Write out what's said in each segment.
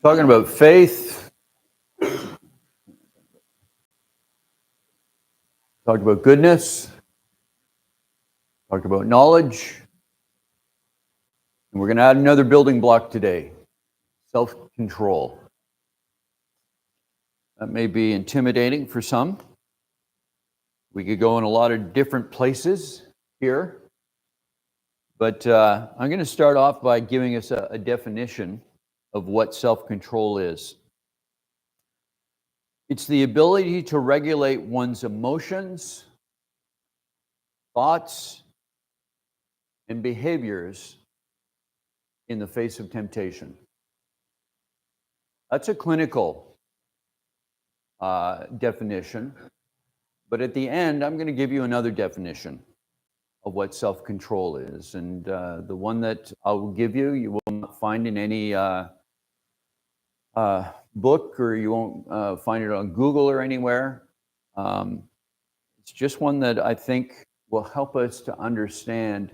Talking about faith, talked about goodness, talked about knowledge, and we're going to add another building block today, self-control. That may be intimidating for some. We could go in a lot of different places here, but I'm going to start off by giving us a definition of what self-control is. It's the ability to regulate one's emotions, thoughts, and behaviors in the face of temptation. That's a clinical definition, but at the end, I'm going to give you another definition of what self-control is. And the one that I will give you, you will not find in any book, or you won't find it on Google or anywhere. It's just one that I think will help us to understand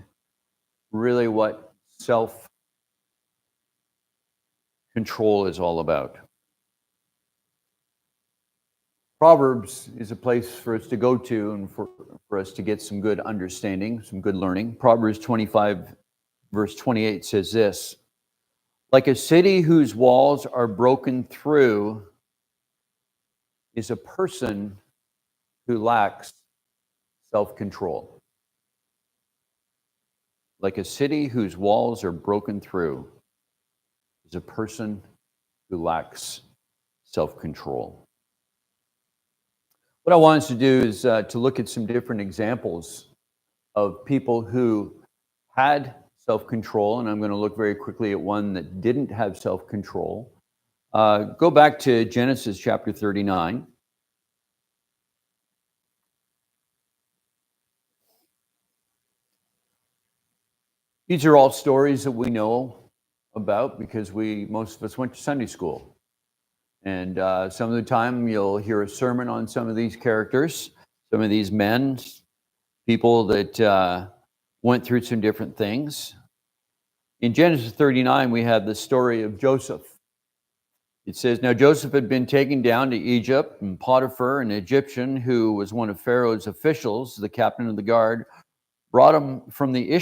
really what self-control is all about. Proverbs is a place for us to go to and for us to get some good understanding, some good learning. Proverbs 25, verse 28 says this: like a city whose walls are broken through is a person who lacks self-control. Like a city whose walls are broken through is a person who lacks self-control. What I want us to do is to look at some different examples of people who had self-control, and I'm going to look very quickly at one that didn't have self-control. Go back to Genesis chapter 39. These are all stories that we know about because most of us went to Sunday school. And some of the time you'll hear a sermon on some of these characters, some of these men, people that went through some different things. In Genesis 39, we have the story of Joseph. It says, now Joseph had been taken down to Egypt, and Potiphar, an Egyptian who was one of Pharaoh's officials, the captain of the guard, bought him from the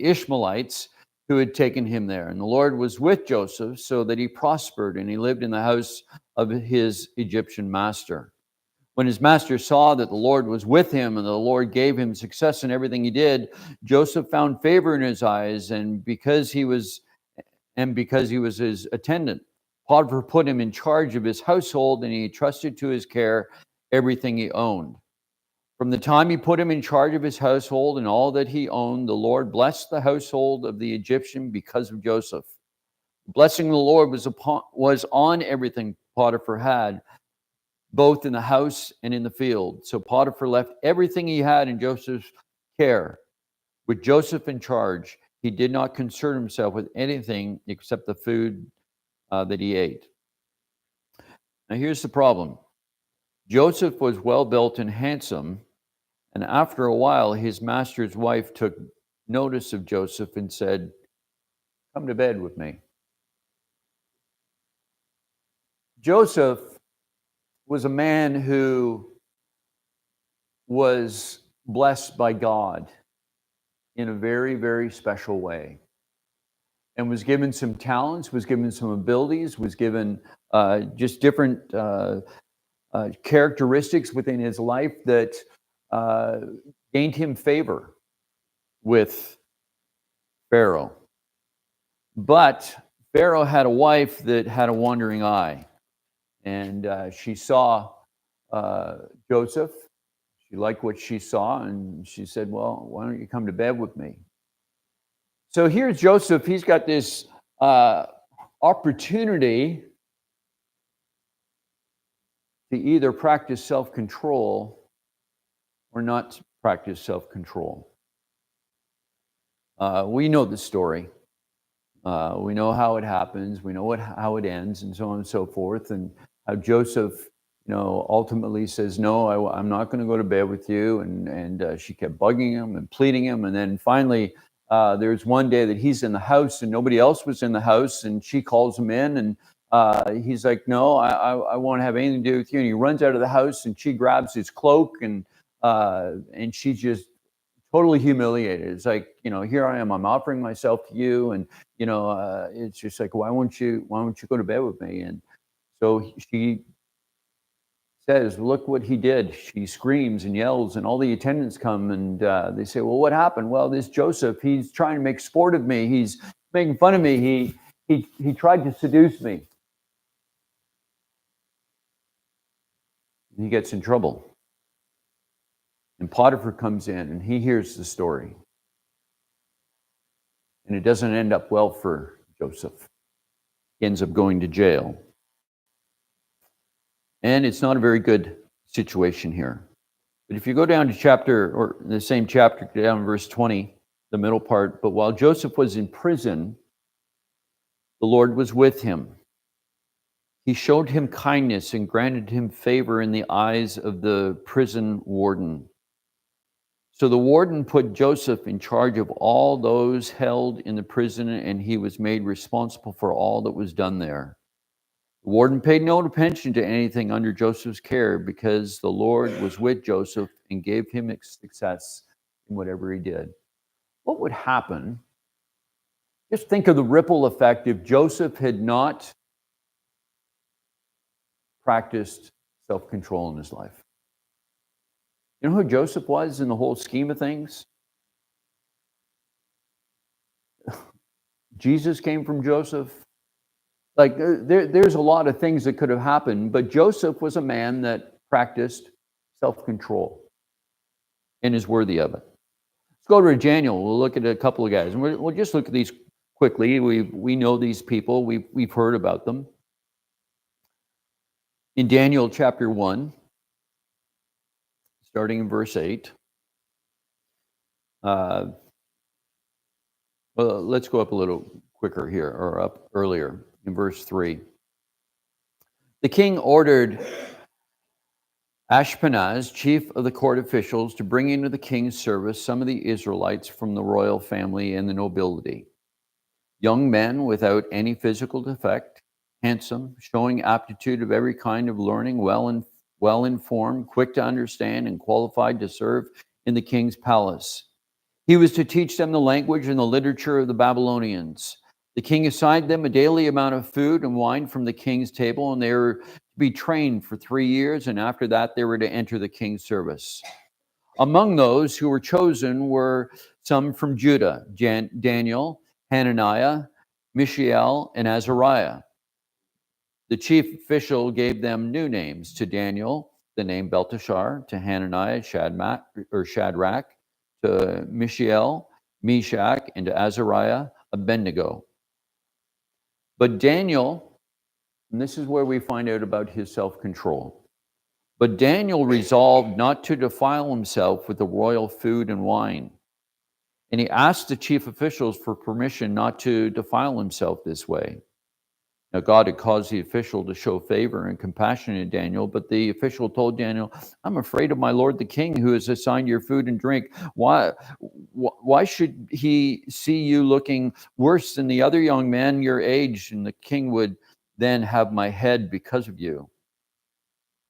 Ishmaelites who had taken him there. And the Lord was with Joseph so that he prospered, and he lived in the house of his Egyptian master. When his master saw that the Lord was with him and the Lord gave him success in everything he did, Joseph found favor in his eyes, and because he was his attendant, Potiphar put him in charge of his household, and he trusted to his care everything he owned. From the time he put him in charge of his household and all that he owned, the Lord blessed the household of the Egyptian because of Joseph. The blessing of the Lord was on everything Potiphar had, both in the house and in the field. So Potiphar left everything he had in Joseph's care. With Joseph in charge, he did not concern himself with anything except the food that he ate. Now here's the problem. Joseph was well built and handsome, and after a while, his master's wife took notice of Joseph and said, come to bed with me. Joseph was a man who was blessed by God in a very, very special way, and was given some talents, was given some abilities, was given just different characteristics within his life that gained him favor with Pharaoh. But Pharaoh had a wife that had a wandering eye, and she saw Joseph. She liked what she saw, and she said, well, why don't you come to bed with me? So here's Joseph. He's got this opportunity to either practice self-control or not practice self-control. We know the story. We know how it happens. We know how it ends, and so on and so forth. And how Joseph, ultimately says, "No, I'm not going to go to bed with you." And she kept bugging him and pleading him, and then finally there's one day that he's in the house and nobody else was in the house, and she calls him in, and he's like, "No, I won't have anything to do with you." And he runs out of the house, and she grabs his cloak, and she's just totally humiliated. It's like, here I am, I'm offering myself to you, and it's just like, why won't you go to bed with me? And so she says, "Look what he did." She screams and yells, and all the attendants come, and they say, "Well, what happened?" "Well, this Joseph, he's trying to make sport of me. He's making fun of me. He tried to seduce me." He gets in trouble. And Potiphar comes in, and he hears the story. And it doesn't end up well for Joseph. He ends up going to jail. And it's not a very good situation here. But if you go down to the same chapter, down in verse 20, the middle part, "But while Joseph was in prison, the Lord was with him. He showed him kindness and granted him favor in the eyes of the prison warden. So the warden put Joseph in charge of all those held in the prison, and he was made responsible for all that was done there. The warden paid no attention to anything under Joseph's care, because the Lord was with Joseph and gave him success in whatever he did." What would happen? Just think of the ripple effect if Joseph had not practiced self-control in his life. You know who Joseph was in the whole scheme of things? Jesus came from Joseph. Like, there's a lot of things that could have happened, but Joseph was a man that practiced self-control and is worthy of it. Let's go to Daniel. We'll look at a couple of guys, and we'll just look at these quickly. We know these people. We've heard about them. In Daniel chapter 1, starting in verse 8. Well, let's go up a little quicker here, or up earlier in verse 3. The king ordered Ashpenaz, chief of the court officials, to bring into the king's service some of the Israelites from the royal family and the nobility. Young men without any physical defect, handsome, showing aptitude of every kind of learning, well informed, quick to understand, and qualified to serve in the king's palace. He was to teach them the language and the literature of the Babylonians. The king assigned them a daily amount of food and wine from the king's table, and they were to be trained for 3 years, and after that they were to enter the king's service. Among those who were chosen were some from Judah: Daniel, Hananiah, Mishael, and Azariah. The chief official gave them new names: to Daniel, the name Belteshazzar; to Hananiah, Shadrach; to Mishael, Meshach; and to Azariah, Abednego. But Daniel, and this is where we find out about his self-control, but Daniel resolved not to defile himself with the royal food and wine. And he asked the chief officials for permission not to defile himself this way. Now, God had caused the official to show favor and compassion to Daniel, but the official told Daniel, "I'm afraid of my lord the king, who has assigned your food and drink. Why should he see you looking worse than the other young men your age, and the king would then have my head because of you?"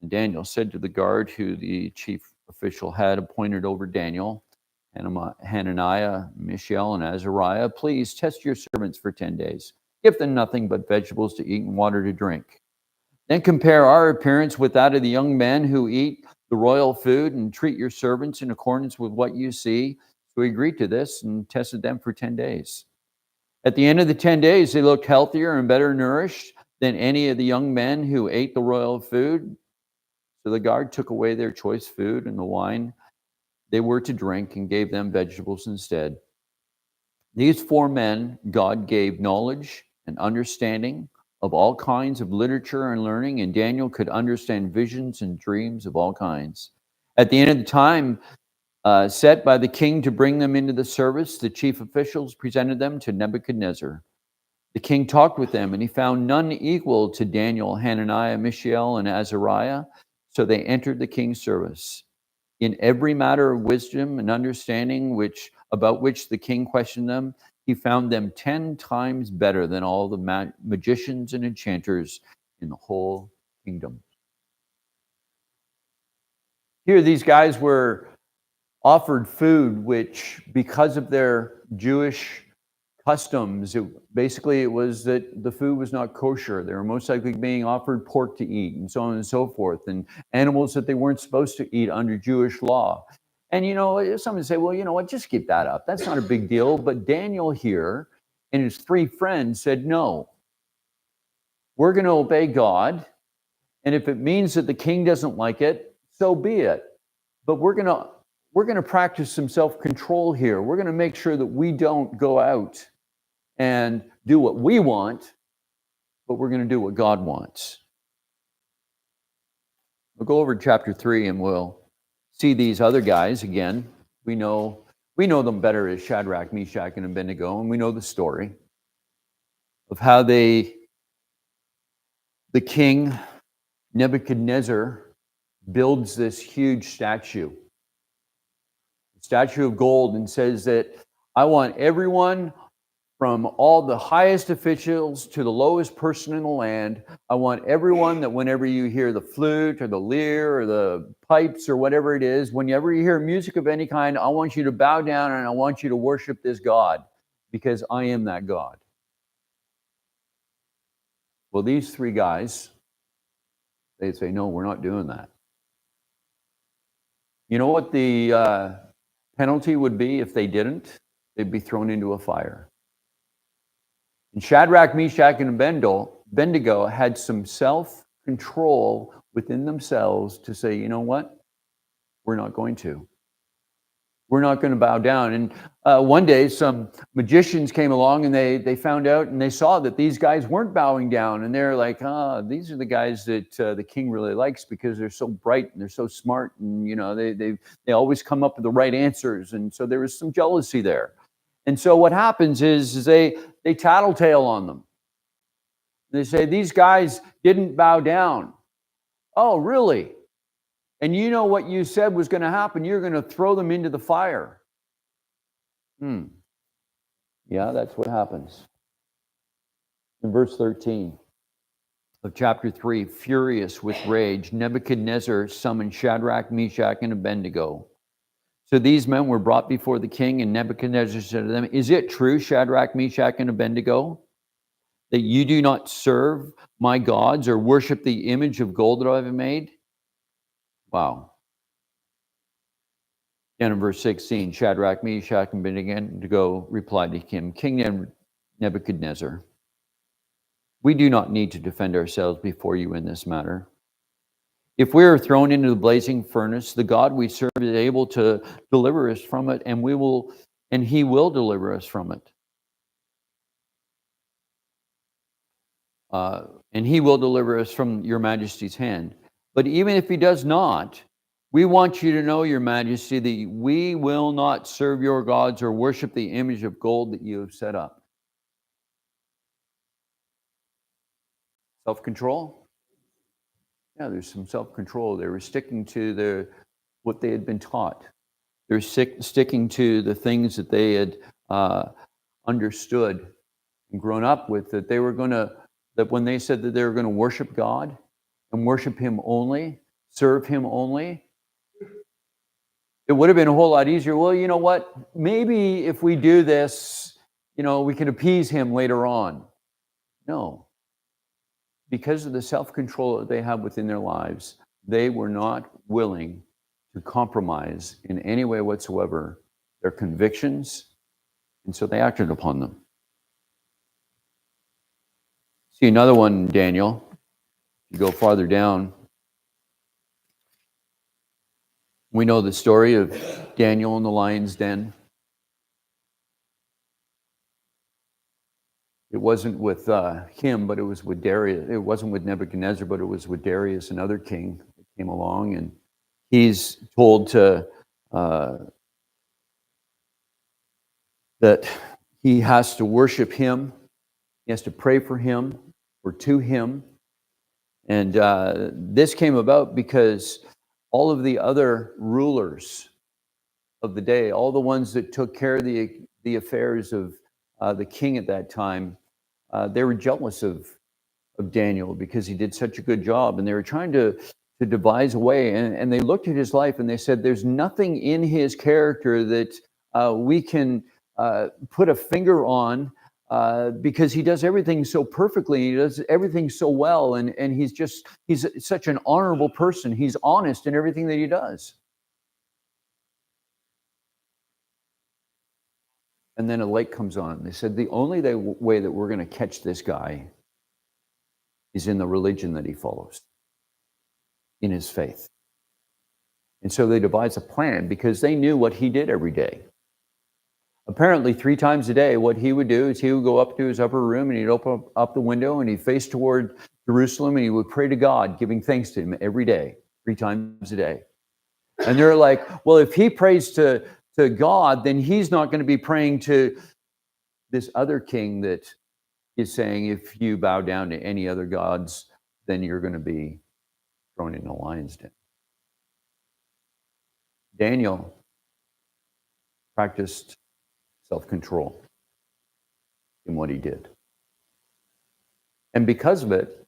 And Daniel said to the guard who the chief official had appointed over Daniel, Hananiah, Mishael, and Azariah, "Please test your servants for 10 days. Give them nothing but vegetables to eat and water to drink. Then compare our appearance with that of the young men who eat the royal food, and treat your servants in accordance with what you see." So he agreed to this and tested them for 10 days. At the end of the 10 days, they looked healthier and better nourished than any of the young men who ate the royal food. So the guard took away their choice food and the wine they were to drink, and gave them vegetables instead. These 4 men God gave knowledge and understanding of all kinds of literature and learning, and Daniel could understand visions and dreams of all kinds. At the end of the time set by the king to bring them into the service, the chief officials presented them to Nebuchadnezzar. The king talked with them, and he found none equal to Daniel, Hananiah, Mishael, and Azariah. So they entered the king's service. In every matter of wisdom and understanding which about which the king questioned them, he found them 10 times better than all the magicians and enchanters in the whole kingdom. Here, these guys were offered food, which, because of their Jewish customs, basically it was that the food was not kosher. They were most likely being offered pork to eat, and so on and so forth, and animals that they weren't supposed to eat under Jewish law. And someone say, well, you know what, just keep that up. That's not a big deal. But Daniel here and his three friends said, no, we're going to obey God. And if it means that the king doesn't like it, so be it. But we're going to practice some self-control here. We're going to make sure that we don't go out and do what we want, but we're going to do what God wants. We'll go over to chapter 3 and we'll see these other guys again. We know them better as Shadrach, Meshach, and Abednego, and we know the story of how the king Nebuchadnezzar builds this huge statue of gold, and says that I want everyone from all the highest officials to the lowest person in the land. I want everyone that whenever you hear the flute or the lyre or the pipes or whatever it is, whenever you hear music of any kind, I want you to bow down and I want you to worship this God, because I am that God. Well, these three guys, they say, no, we're not doing that. You know what the penalty would be if they didn't? They'd be thrown into a fire. And Shadrach, Meshach, and Abednego had some self-control within themselves to say, you know what? We're not going to. We're not going to bow down. And one day, some magicians came along and they found out and they saw that these guys weren't bowing down. And they're like, these are the guys that the king really likes, because they're so bright and they're so smart. And, they always come up with the right answers. And so there was some jealousy there. And so what happens is they tattletale on them. They say, these guys didn't bow down. Oh, really? And you know what you said was going to happen? You're going to throw them into the fire. Yeah, that's what happens. In verse 13 of chapter 3, furious with rage, Nebuchadnezzar summoned Shadrach, Meshach, and Abednego. So these men were brought before the king, and Nebuchadnezzar said to them, is it true, Shadrach, Meshach, and Abednego, that you do not serve my gods or worship the image of gold that I have made? Wow. And in verse 16, Shadrach, Meshach, and Abednego replied to him, King Nebuchadnezzar, we do not need to defend ourselves before you in this matter. If we are thrown into the blazing furnace, the God we serve is able to deliver us from it, and he will deliver us from it. And he will deliver us from your majesty's hand. But even if he does not, we want you to know, your majesty, that we will not serve your gods or worship the image of gold that you have set up. Self-control? Yeah, there's some self-control. They were sticking to what they had been taught. They're sticking to the things that they had understood and grown up with, that when they said that they were going to worship God and worship him only, serve him only, it would have been a whole lot easier. Well, you know what? Maybe if we do this, we can appease him later on. No. Because of the self-control that they have within their lives, they were not willing to compromise in any way whatsoever their convictions, and so they acted upon them. See another one, Daniel. You go farther down. We know the story of Daniel in the lion's den. It wasn't with him, but it was with Darius. It wasn't with Nebuchadnezzar, but it was with Darius, another king that came along, and he's told that he has to worship him. He has to pray for him or to him. And this came about because all of the other rulers of the day, all the ones that took care of the affairs of the king at that time, they were jealous of Daniel because he did such a good job, and they were trying to devise a way. And they looked at his life and they said, "There's nothing in his character that we can put a finger on." Because he does everything so perfectly, he does everything so well, and he's such an honorable person. He's honest in everything that he does. And then a light comes on. They said the only way that we're going to catch this guy is in the religion that he follows, in his faith. And so they devised a plan because they knew what he did every day. Apparently, 3 times a day, what he would do is he would go up to his upper room and he'd open up the window and he'd face toward Jerusalem and he would pray to God, giving thanks to him every day, 3 times a day. And they're like, well, if he prays to God, then he's not going to be praying to this other king that is saying, if you bow down to any other gods, then you're going to be thrown in the lion's den. Daniel practiced self-control in what he did. And because of it,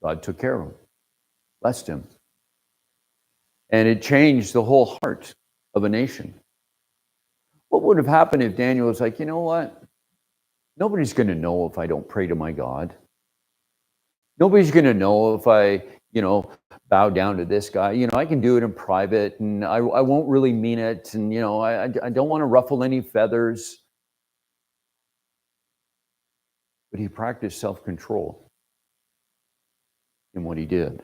God took care of him, blessed him. And it changed the whole heart of a nation. What would have happened if Daniel was like, you know what? Nobody's going to know if I don't pray to my God. Nobody's going to know if I, bow down to this guy. I can do it in private and I won't really mean it. And, I don't want to ruffle any feathers. But he practiced self-control in what he did.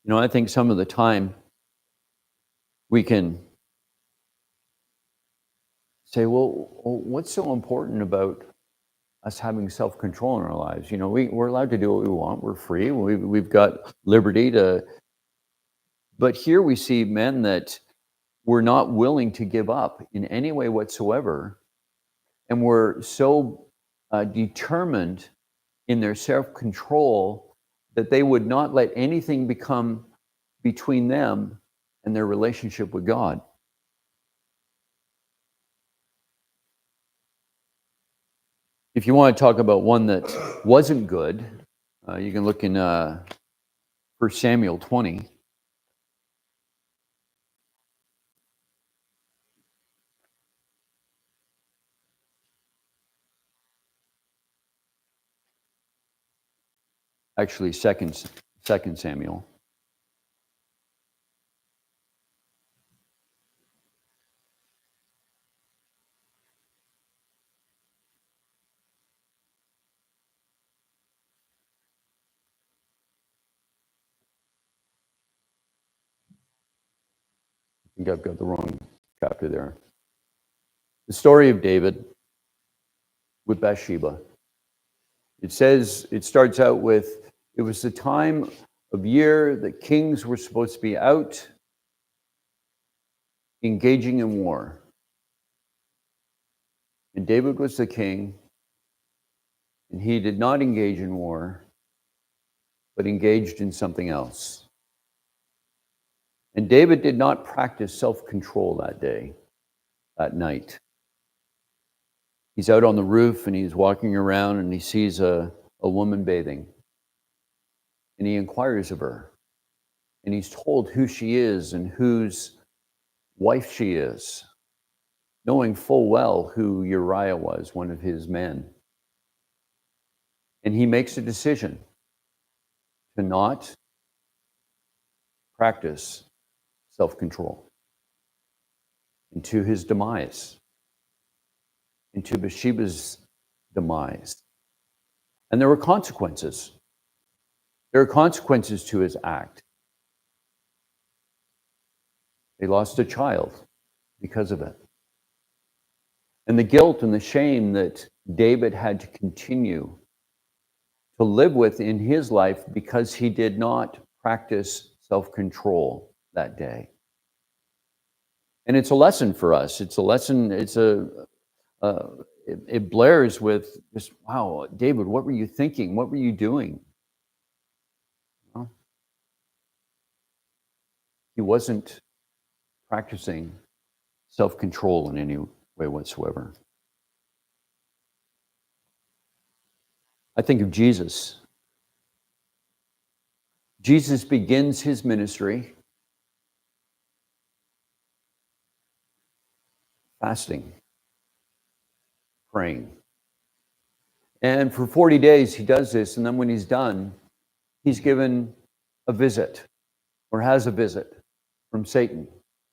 I think some of the time we can say, well, what's so important about us having self-control in our lives? We're allowed to do what we want. We're free. We've got liberty to. But here we see men that were not willing to give up in any way whatsoever, and were so determined in their self-control that they would not let anything become between them and their relationship with God. If you want to talk about one that wasn't good, you can look in 1 Samuel 20. Actually, second Samuel. I think I've got the wrong chapter there. The story of David with Bathsheba. It starts out with, it was the time of year that kings were supposed to be out engaging in war. And David was the king, and he did not engage in war, but engaged in something else. And David did not practice self-control that night. He's out on the roof and he's walking around and he sees a woman bathing. And he inquires of her. And he's told who she is and whose wife she is, knowing full well who Uriah was, one of his men. And he makes a decision to not practice self-control, and to his demise, and to Bathsheba's demise. And there were consequences. There are consequences to his act. They lost a child because of it. And the guilt and the shame that David had to continue to live with in his life because he did not practice self-control that day. And it's a lesson for us. It's a lesson, it blares with just, wow, David, what were you thinking? What were you doing? Well, he wasn't practicing self-control in any way whatsoever. I think of Jesus. Jesus begins his ministry fasting, praying. And for 40 days he does this, and then when he's done, he's given a visit, or has a visit from Satan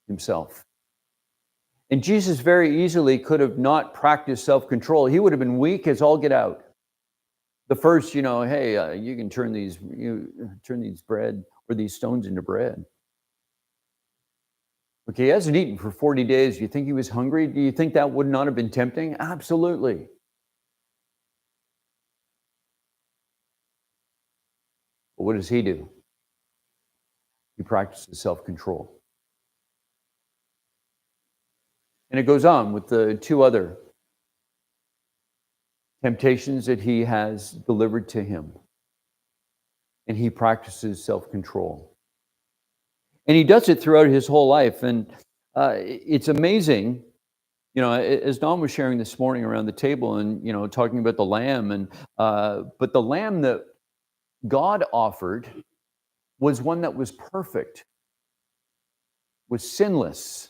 himself. And Jesus very easily could have not practiced self-control. He would have been weak as all get out. The first, hey, you can turn these bread or these stones into bread. Okay, he hasn't eaten for 40 days. Do you think he was hungry? Do you think that would not have been tempting? Absolutely. But what does he do? He practices self-control. And it goes on with the two other temptations that he has delivered to him. And he practices self-control. And he does it throughout his whole life. And it's amazing, as Don was sharing this morning around the table and, talking about the lamb. But the lamb that God offered was one that was perfect, was sinless.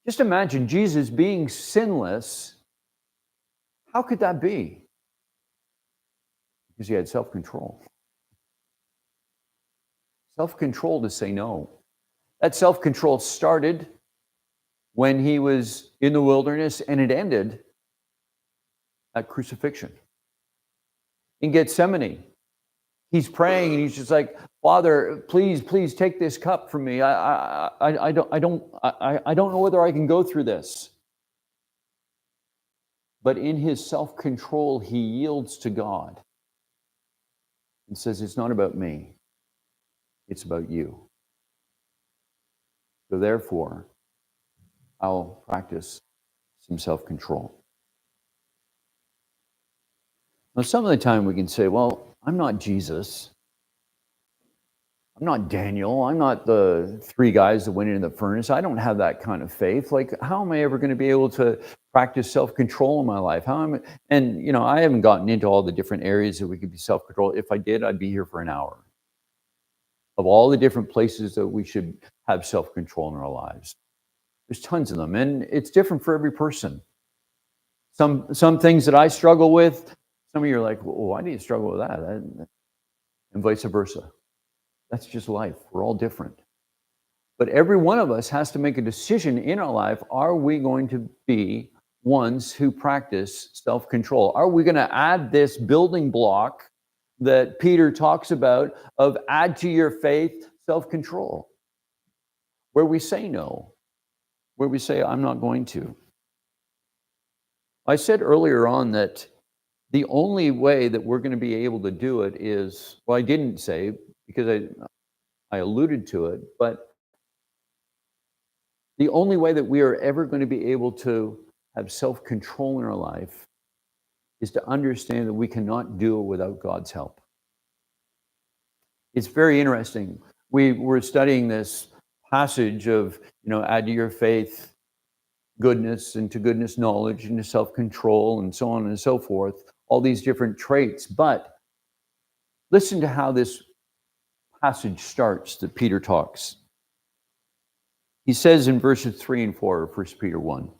Just imagine Jesus being sinless. How could that be? Because he had self-control. Self-control to say no. That self-control started when he was in the wilderness, and it ended at crucifixion. In Gethsemane, he's praying and he's just like, Father, please take this cup from me. I don't know whether I can go through this. But in his self-control, he yields to God and says, it's not about me. It's about you. So therefore, I'll practice some self-control. Now, some of the time we can say, well, I'm not Jesus. I'm not Daniel. I'm not the three guys that went into the furnace. I don't have that kind of faith. Like, how am I ever going to be able to practice self-control in my life? I haven't gotten into all the different areas that we could be self-control. If I did, I'd be here for an hour. Of all the different places that we should have self-control in our lives. There's tons of them, and it's different for every person. Some things that I struggle with, some of you are like, well, why do you struggle with that? And vice versa. That's just life. We're all different. But every one of us has to make a decision in our life. Are we going to be ones who practice self-control? Are we going to add this building block that Peter talks about of add to your faith self-control? Where we say no, where we say, I'm not going to. I said earlier on that the only way that we're going to be able to do it is, well, I didn't say, because I alluded to it, but the only way that we are ever going to be able to have self-control in our life is to understand that we cannot do it without God's help. It's very interesting. We were studying this passage of, add to your faith goodness, and to goodness knowledge, and to self-control, and so on and so forth, all these different traits. But listen to how this passage starts that Peter talks. He says in verses 3 and 4 of 1 Peter 1,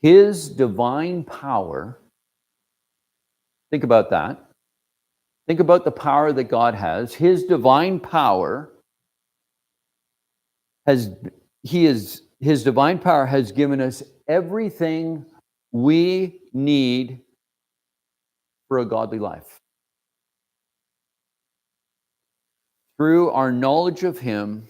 his divine power, think about that. Think about the power that God has. His divine power his divine power has given us everything we need for a godly life. Through our knowledge of him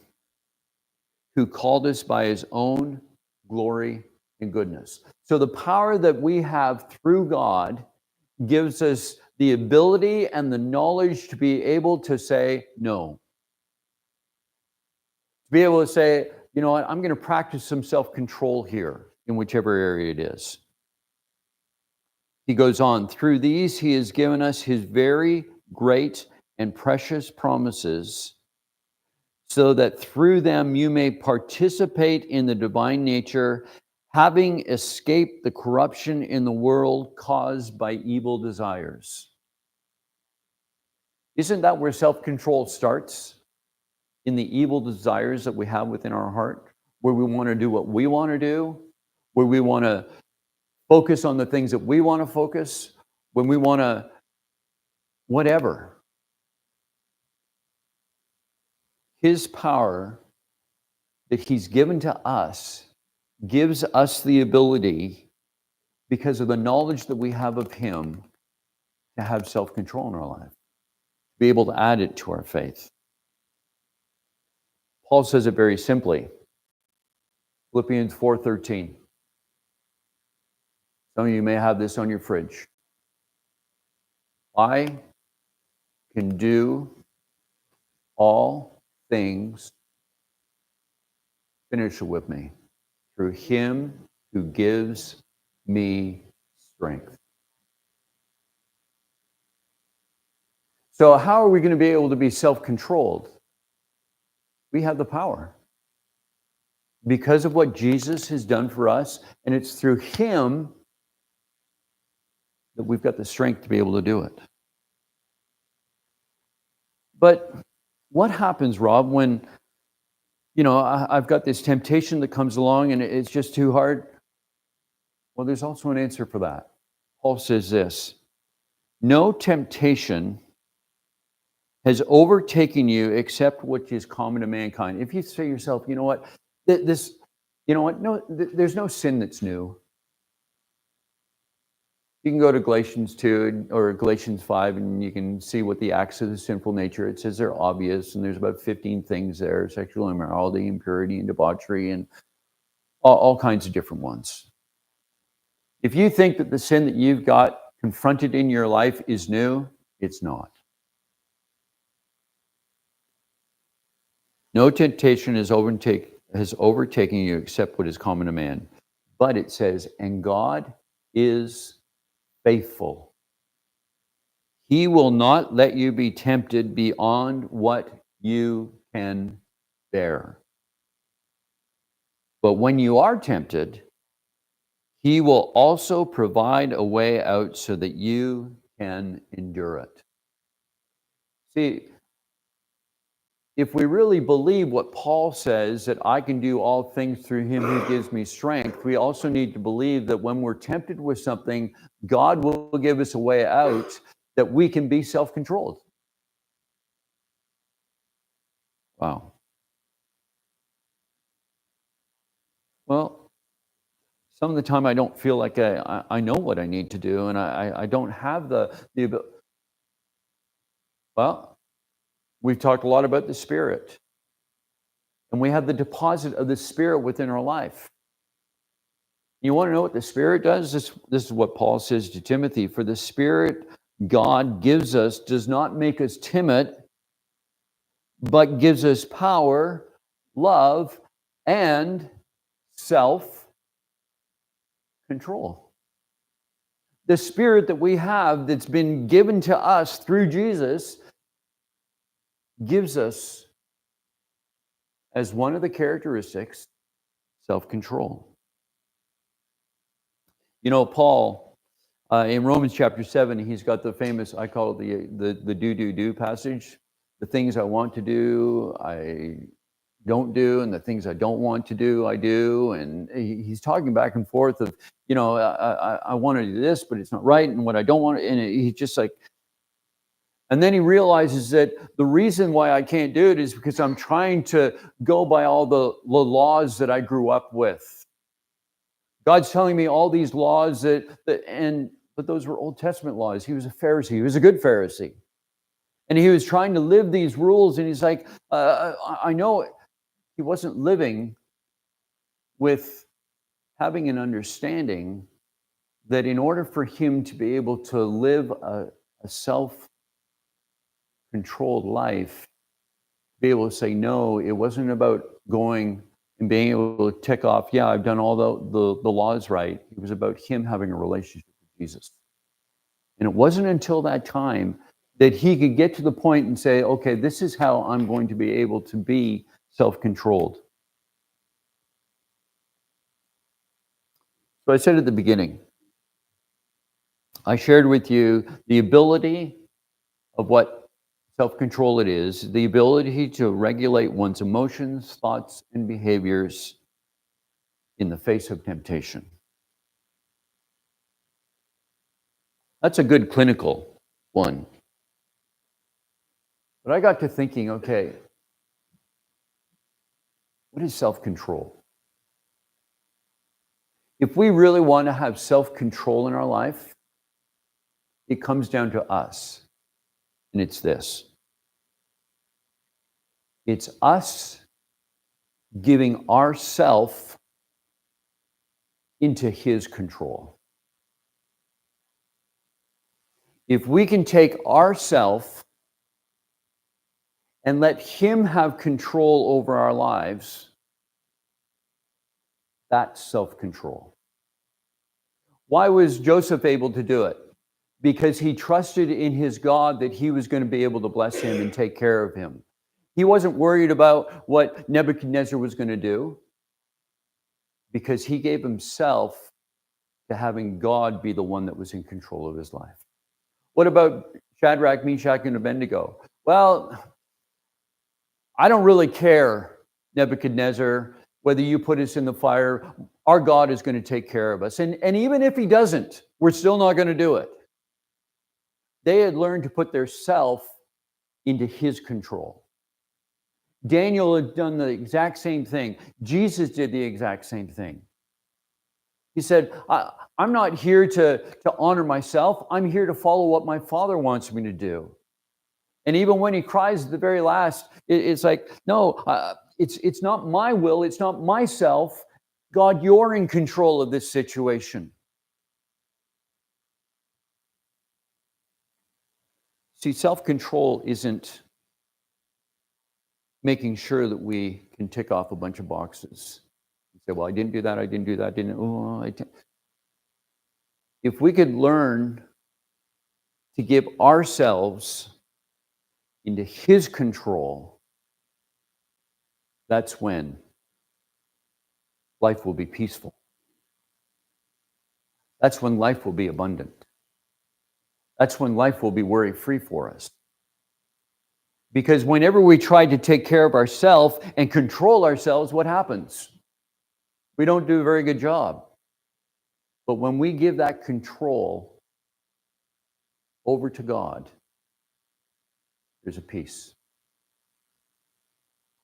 who called us by his own glory and goodness. So the power that we have through God gives us the ability and the knowledge to be able to say no. To be able to say, you know what, I'm going to practice some self-control here in whichever area it is. He goes on, through these he has given us his very great and precious promises, so that through them you may participate in the divine nature, having escaped the corruption in the world caused by evil desires. Isn't that where self-control starts? In the evil desires that we have within our heart, where we want to do what we want to do, where we want to focus on the things that we want to focus, when we want to whatever. His power that he's given to us gives us the ability, because of the knowledge that we have of him, to have self-control in our life, to be able to add it to our faith. Paul says it very simply. Philippians 4:13. Some of you may have this on your fridge. I can do all things, finish it with me, through him who gives me strength. So how are we going to be able to be self-controlled? We have the power because of what Jesus has done for us, and it's through him that we've got the strength to be able to do it. But what happens, Rob, when, I've got this temptation that comes along and it's just too hard? Well, there's also an answer for that. Paul says this: no temptation has overtaken you except what is common to mankind. If you say to yourself, you know what, there's no sin that's new. You can go to Galatians 2 or Galatians 5 and you can see what the acts of the sinful nature, it says they're obvious, and there's about 15 things there: sexual immorality, impurity, and debauchery, and all kinds of different ones. If you think that the sin that you've got confronted in your life is new, it's not. No temptation has overtaken you except what is common to man. But it says, and God is faithful. He will not let you be tempted beyond what you can bear. But when you are tempted, he will also provide a way out so that you can endure it. See, if we really believe what Paul says, that I can do all things through him who gives me strength, we also need to believe that when we're tempted with something, God will give us a way out, that we can be self-controlled. Wow. Well, some of the time I don't feel like I know what I need to do, and I don't have the ability. Well, we've talked a lot about the Spirit, and we have the deposit of the Spirit within our life. You want to know what the Spirit does? This is what Paul says to Timothy: for the Spirit God gives us does not make us timid, but gives us power, love, and self-control. The Spirit that we have, that's been given to us through Jesus, gives us, as one of the characteristics, self-control. Paul, in Romans chapter 7, he's got the famous, I call it the do passage. The things I want to do, I don't do, and the things I don't want to do, I do. And he's talking back and forth of, I want to do this, but it's not right, and what I don't want to, and he's just like, and then he realizes that the reason why I can't do it is because I'm trying to go by all the laws that I grew up with. God's telling me all these laws but those were Old Testament laws. He was a Pharisee. He was a good Pharisee. And he was trying to live these rules, and he's like, I know he wasn't living with having an understanding that in order for him to be able to live a self-controlled life, be able to say no, it wasn't about going and being able to tick off, yeah, I've done all the laws right. It was about him having a relationship with Jesus. And it wasn't until that time that he could get to the point and say, okay, this is how I'm going to be able to be self-controlled. So I said at the beginning, I shared with you the ability of what self-control it is, the ability to regulate one's emotions, thoughts, and behaviors in the face of temptation. That's a good clinical one. But I got to thinking, okay, what is self-control? If we really want to have self-control in our life, it comes down to us. And it's this. It's us giving ourself into his control. If we can take ourself and let him have control over our lives, that's self-control. Why was Joseph able to do it? Because he trusted in his God that he was going to be able to bless him and take care of him. He wasn't worried about what Nebuchadnezzar was going to do because he gave himself to having God be the one that was in control of his life. What about Shadrach, Meshach, and Abednego? Well, I don't really care, Nebuchadnezzar, whether you put us in the fire. Our God is going to take care of us. And even if he doesn't, we're still not going to do it. They had learned to put their self into his control. Daniel had done the exact same thing. Jesus did the exact same thing. He said, I'm not here to honor myself. I'm here to follow what my Father wants me to do. And even when he cries at the very last, it's like, no, it's not my will. It's not myself. God, you're in control of this situation. See, self-control isn't making sure that we can tick off a bunch of boxes. You say, well, I didn't do that, I didn't do that, If we could learn to give ourselves into his control, that's when life will be peaceful. That's when life will be abundant. That's when life will be worry-free for us. Because whenever we try to take care of ourselves and control ourselves, what happens? We don't do a very good job. But when we give that control over to God, there's a peace.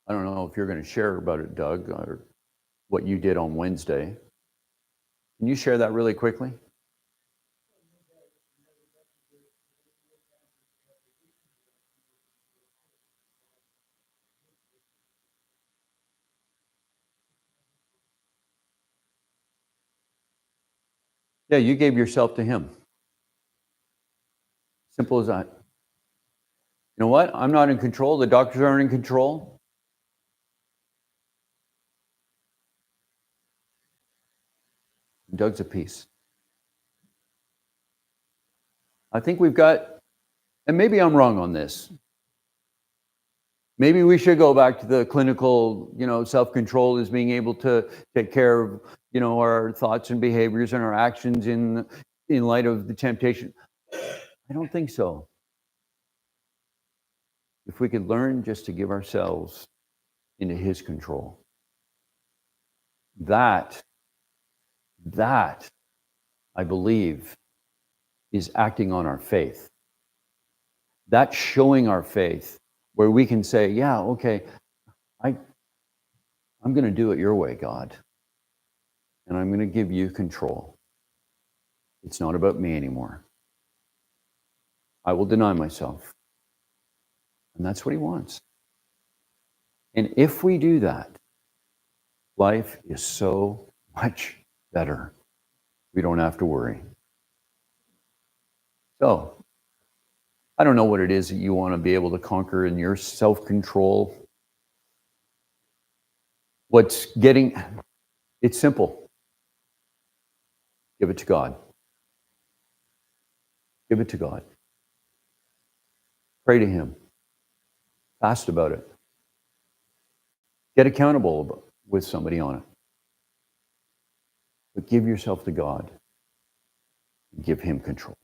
I don't know if you're going to share about it, Doug, or what you did on Wednesday. Can you share that really quickly? Yeah, you gave yourself to him. Simple as that. You know what? I'm not in control. The doctors aren't in control. Doug's at peace. I think we've got, and maybe I'm wrong on this. Maybe we should go back to the clinical, self-control is being able to take care of, our thoughts and behaviors and our actions in light of the temptation. I don't think so. If we could learn just to give ourselves into his control, that I believe is acting on our faith. That's showing our faith where we can say, yeah, okay, I'm going to do it your way, God. And I'm going to give you control. It's not about me anymore. I will deny myself. And that's what he wants. And if we do that, life is so much better. We don't have to worry. So, I don't know what it is that you want to be able to conquer in your self-control. It's simple. Give it to God. Give it to God. Pray to him. Fast about it. Get accountable with somebody on it. But give yourself to God. Give him control.